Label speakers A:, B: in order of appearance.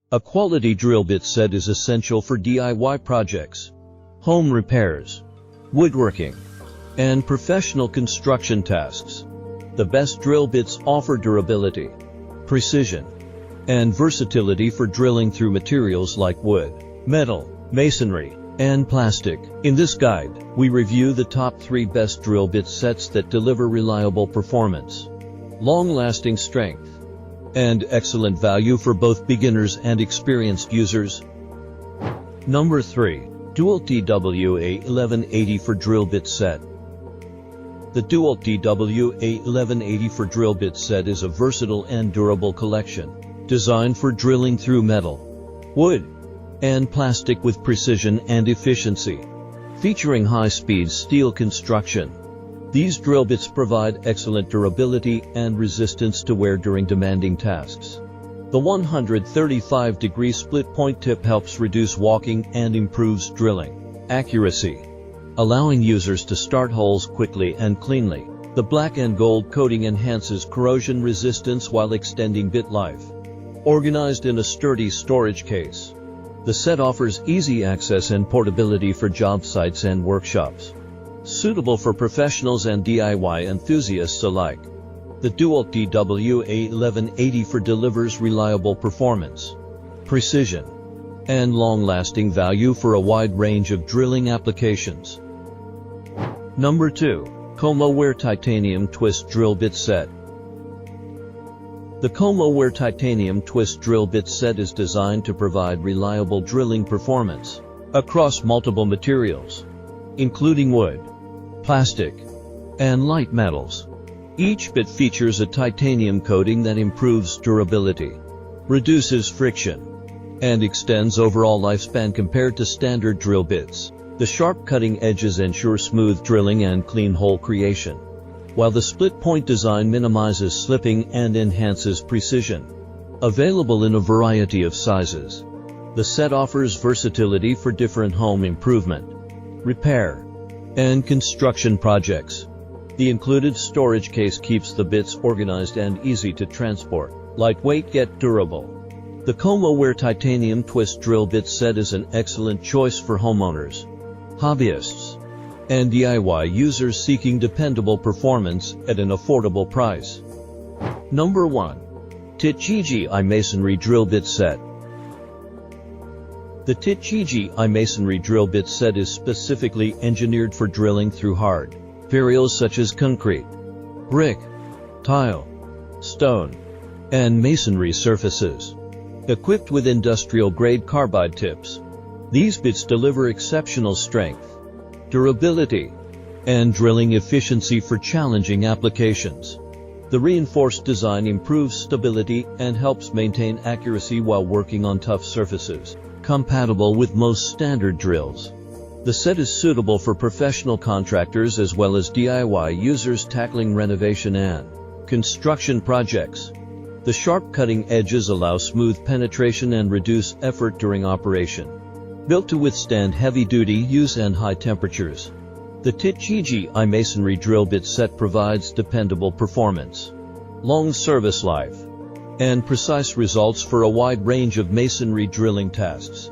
A: A quality drill bit set is essential for DIY projects, home repairs, woodworking, and professional construction tasks. The best drill bits offer durability, precision, and versatility for drilling through materials like wood, metal, masonry, and plastic. In this guide, we review the top 3 best drill bit sets that deliver reliable performance, long-lasting strength, and excellent value for both beginners and experienced users. Number 3. DEWALT DWA1180 for drill bit set. The DEWALT DWA1180 for drill bit set is a versatile and durable collection, designed for drilling through metal, wood, and plastic with precision and efficiency. Featuring high-speed steel construction, these drill bits provide excellent durability and resistance to wear during demanding tasks. The 135-degree split-point tip helps reduce walking and improves drilling accuracy, allowing users to start holes quickly and cleanly. The black and gold coating enhances corrosion resistance while extending bit life. Organized in a sturdy storage case, the set offers easy access and portability for job sites and workshops. Suitable for professionals and DIY enthusiasts alike, the DEWALT DWA1180 delivers reliable performance, precision, and long-lasting value for a wide range of drilling applications. Number 2. COMOWARE Titanium Twist Drill Bit Set. The COMOWARE Titanium Twist Drill Bit Set is designed to provide reliable drilling performance across multiple materials, including wood, plastic, and light metals. Each bit features a titanium coating that improves durability, reduces friction, and extends overall lifespan compared to standard drill bits. The sharp cutting edges ensure smooth drilling and clean hole creation, while the split-point design minimizes slipping and enhances precision. Available in a variety of sizes, the set offers versatility for different home improvement, repair, and construction projects. The included storage case keeps the bits organized and easy to transport, lightweight yet durable. The COMOWARE Titanium Twist Drill Bit Set is an excellent choice for homeowners, hobbyists, and DIY users seeking dependable performance at an affordable price. Number 1. TITGGI Masonry Drill Bit Set. The TITGGI Masonry Drill Bit Set is specifically engineered for drilling through hard materials such as concrete, brick, tile, stone, and masonry surfaces. Equipped with industrial-grade carbide tips, these bits deliver exceptional strength, durability, and drilling efficiency for challenging applications. The reinforced design improves stability and helps maintain accuracy while working on tough surfaces, compatible with most standard drills. The set is suitable for professional contractors as well as DIY users tackling renovation and construction projects. The sharp cutting edges allow smooth penetration and reduce effort during operation. Built to withstand heavy-duty use and high temperatures, the TITGGI Masonry Drill Bit Set provides dependable performance, long service life, and precise results for a wide range of masonry drilling tasks.